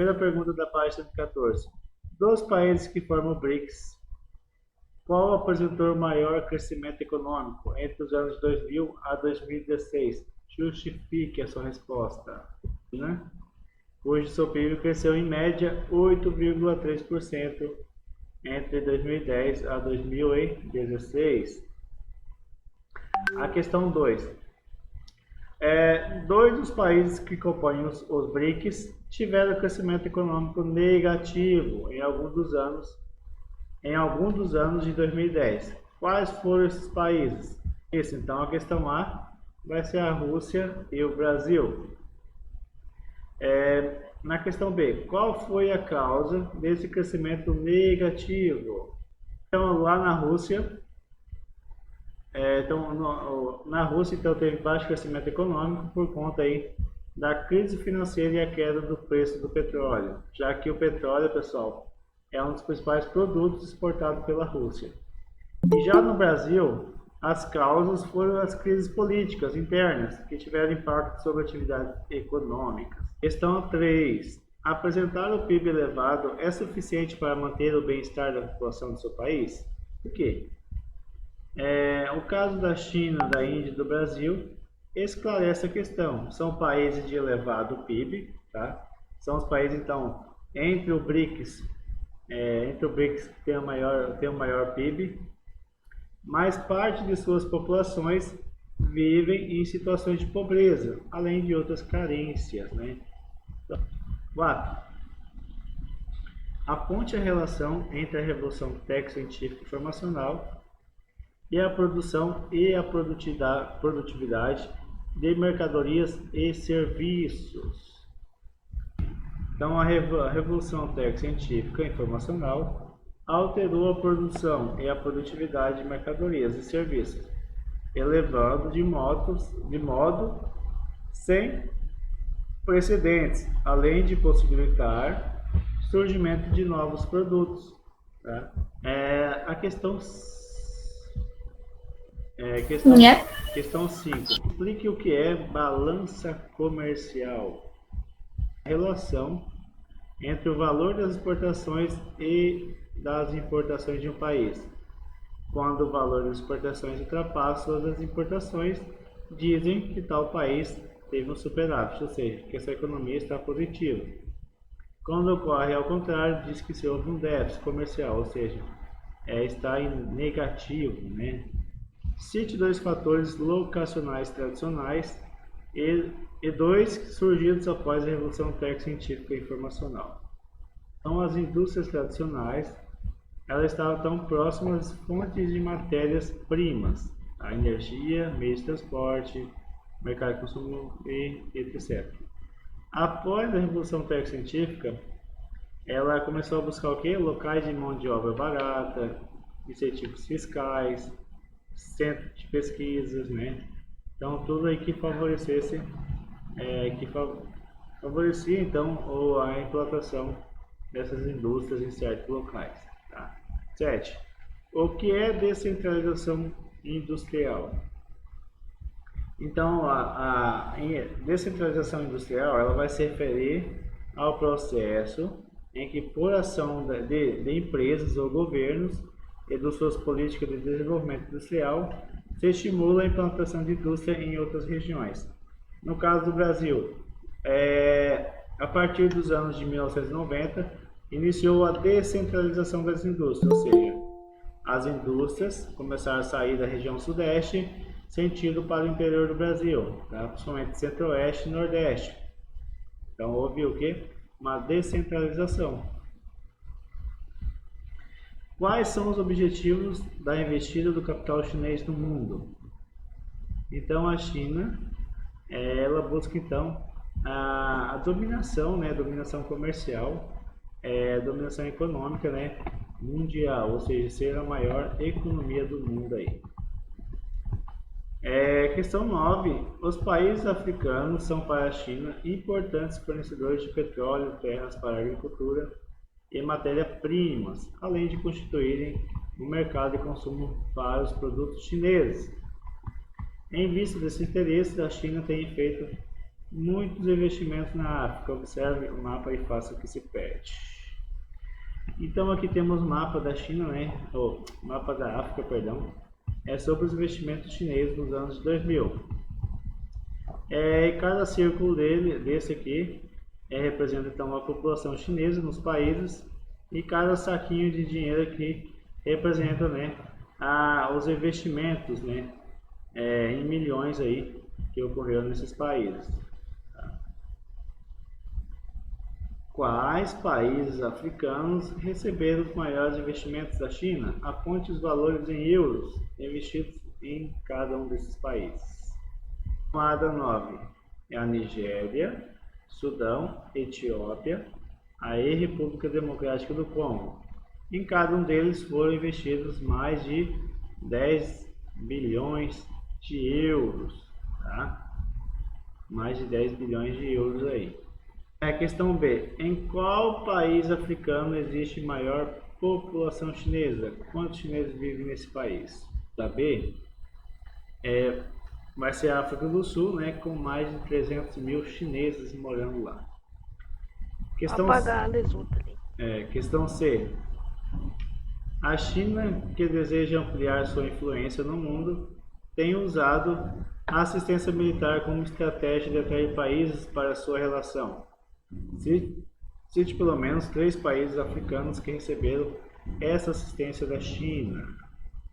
Primeira pergunta da página 14. Dos países que formam o BRICS, qual apresentou maior crescimento econômico entre os anos 2000 a 2016? Justifique a sua resposta. Né? Hoje, seu PIB cresceu em média 8,3% entre 2010 a 2016. A questão 2. Dois dos países que compõem os BRICS tiveram crescimento econômico negativo em algum dos anos de 2010. Quais foram esses países? Isso, então, a questão A vai ser a Rússia e o Brasil. Na questão B, qual foi a causa desse crescimento negativo? Então, lá na Rússia, teve baixo crescimento econômico por conta aí da crise financeira e a queda do preço do petróleo, já que o petróleo, pessoal, é um dos principais produtos exportados pela Rússia. E já no Brasil, as causas foram as crises políticas internas, que tiveram impacto sobre atividades econômicas. Questão 3. Apresentar o PIB elevado é suficiente para manter o bem-estar da população do seu país? Por quê? O caso da China, da Índia e do Brasil esclarece a questão. São países de elevado PIB, tá? São os países, então, entre o BRICS que tem o maior PIB, mas parte de suas populações vivem em situações de pobreza, além de outras carências, né? 4. Aponte a relação entre a revolução técnico-científica e informacional e a produção e a produtividade de mercadorias e serviços. Então, a revolução técnico-científica e informacional alterou a produção e a produtividade de mercadorias e serviços, elevando de modo sem precedentes, além de possibilitar surgimento de novos produtos. Tá? A questão 5. Explique o que é balança comercial. Relação entre o valor das exportações e das importações de um país. Quando o valor das exportações ultrapassa o das importações, dizem que tal país teve um superávit, ou seja, que essa economia está positiva. Quando ocorre ao contrário, diz que se houve um déficit comercial, ou seja, está em negativo, né? Cite dois fatores locacionais tradicionais e dois surgidos após a Revolução Técnico-Científica e Informacional. Então, as indústrias tradicionais, elas estavam tão próximas às fontes de matérias-primas, a energia, meios de transporte, mercado de consumo e etc. Após a Revolução Técnico-Científica, ela começou a buscar o quê? Locais de mão de obra barata, incentivos fiscais, centros de pesquisas, né? Então, tudo aí que favorecia então a implantação dessas indústrias em certos locais. Tá? 7. O que é descentralização industrial? Então, a descentralização industrial ela vai se referir ao processo em que, por ação de empresas ou governos e de suas políticas de desenvolvimento industrial, se estimula a implantação de indústria em outras regiões. No caso do Brasil, a partir dos anos de 1990, iniciou a descentralização das indústrias, ou seja, as indústrias começaram a sair da região sudeste, sentido para o interior do Brasil, tá? Principalmente centro-oeste e nordeste. Então houve o quê? Uma descentralização. Quais são os objetivos da investida do capital chinês no mundo? Então a China, ela busca então a dominação, né, dominação comercial, dominação econômica, né, mundial, ou seja, ser a maior economia do mundo aí. Questão 9. Os países africanos são para a China importantes fornecedores de petróleo, terras para a agricultura e matérias-primas, além de constituírem um mercado de consumo para os produtos chineses. Em vista desses interesses, a China tem feito muitos investimentos na África. Observe o mapa e faça o que se pede. Então aqui temos o mapa da China, né? O mapa da África, perdão. É sobre os investimentos chineses nos anos 2000. E cada círculo desse aqui representa então a população chinesa nos países, e cada saquinho de dinheiro aqui representa, né, os investimentos, né, em milhões aí que ocorreram nesses países. Quais países africanos receberam os maiores investimentos da China? Aponte os valores em euros investidos em cada um desses países. Camada 9 é a Nigéria, Sudão, Etiópia, a República Democrática do Congo. Em cada um deles foram investidos mais de 10 bilhões de euros, tá? Mais de 10 bilhões de euros aí. A questão B. Em qual país africano existe maior população chinesa? Quantos chineses vivem nesse país? Da B vai ser a África do Sul, né, com mais de 300 mil chineses morando lá. Questão C. A China, que deseja ampliar sua influência no mundo, tem usado a assistência militar como estratégia de atrair países para sua relação. Cite pelo menos 3 países africanos que receberam essa assistência da China.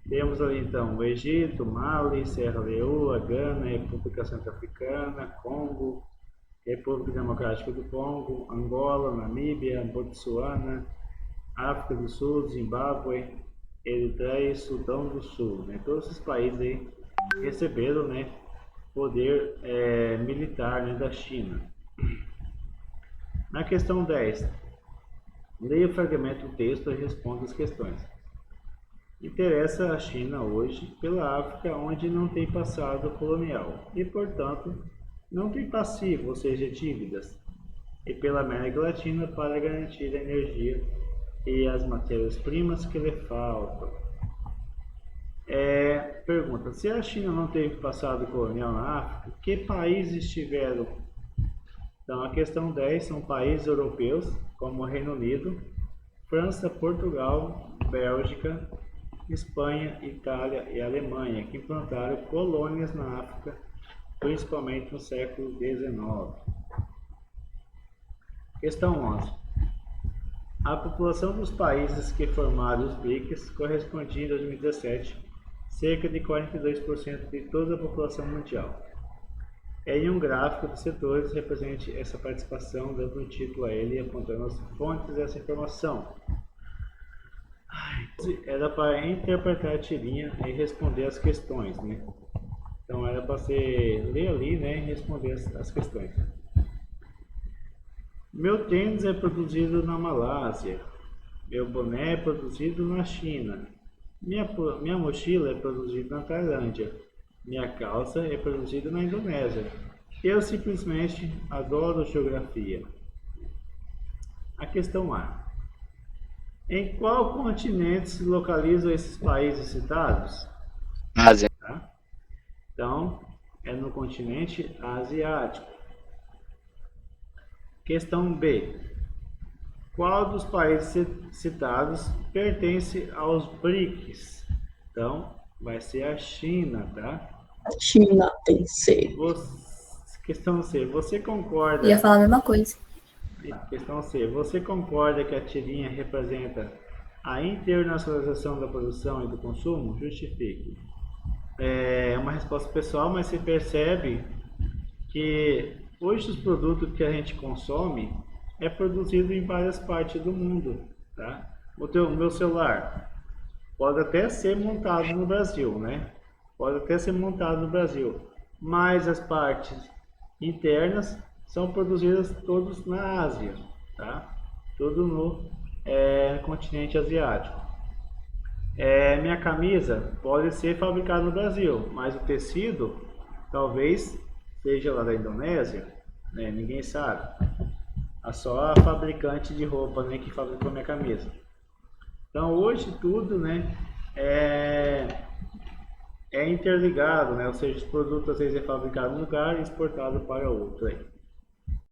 Temos ali então o Egito, Mali, Serra Leoa, Gana, República Centro-Africana, Congo, República Democrática do Congo, Angola, Namíbia, Botsuana, África do Sul, Zimbábue, Eritreia e Sudão do Sul. Né? Todos esses países aí receberam, né, poder militar, né, da China. Na questão 10, leia o fragmento do texto e responda as questões. Interessa a China hoje pela África, onde não tem passado colonial e, portanto, não tem passivo, ou seja, dívidas, e pela América Latina para garantir a energia e as matérias-primas que lhe faltam. Pergunta: se a China não teve passado colonial na África, que países tiveram? Então, a questão 10 são países europeus, como o Reino Unido, França, Portugal, Bélgica, Espanha, Itália e Alemanha, que implantaram colônias na África, principalmente no século XIX. Questão 11. A população dos países que formaram os BRICS correspondia em 2017 cerca de 42% de toda a população mundial. Em um gráfico de setores, represente essa participação, dando um título a ele e apontando as fontes dessa informação. Era para interpretar a tirinha e responder as questões, né? Então era para você ler ali, né, e responder as questões. Meu tênis é produzido na Malásia. Meu boné é produzido na China. Minha mochila é produzida na Tailândia. Minha calça é produzida na Indonésia. Eu simplesmente adoro geografia. A questão A. Em qual continente se localizam esses países citados? Ásia. Tá? Então, é no continente asiático. Questão B. Qual dos países citados pertence aos BRICS? Então, vai ser a China, tá? China tem C. Questão C. Você concorda? Ia falar a mesma coisa. Questão C. Você concorda que a tirinha representa a internacionalização da produção e do consumo? Justifique. É uma resposta pessoal, mas você percebe que hoje os produtos que a gente consome é produzido em várias partes do mundo, tá? O meu celular pode até ser montado no Brasil, né? Pode até ser montado no Brasil, mas as partes internas são produzidas todas na Ásia, tá? Tudo no continente asiático. Minha camisa pode ser fabricada no Brasil, mas o tecido talvez seja lá da Indonésia, né? Ninguém sabe. É só a fabricante de roupa, né, que fabricou minha camisa. Então hoje tudo, né, é é interligado, né? Ou seja, os produtos às vezes é fabricado em um lugar e exportado para outro. Aí.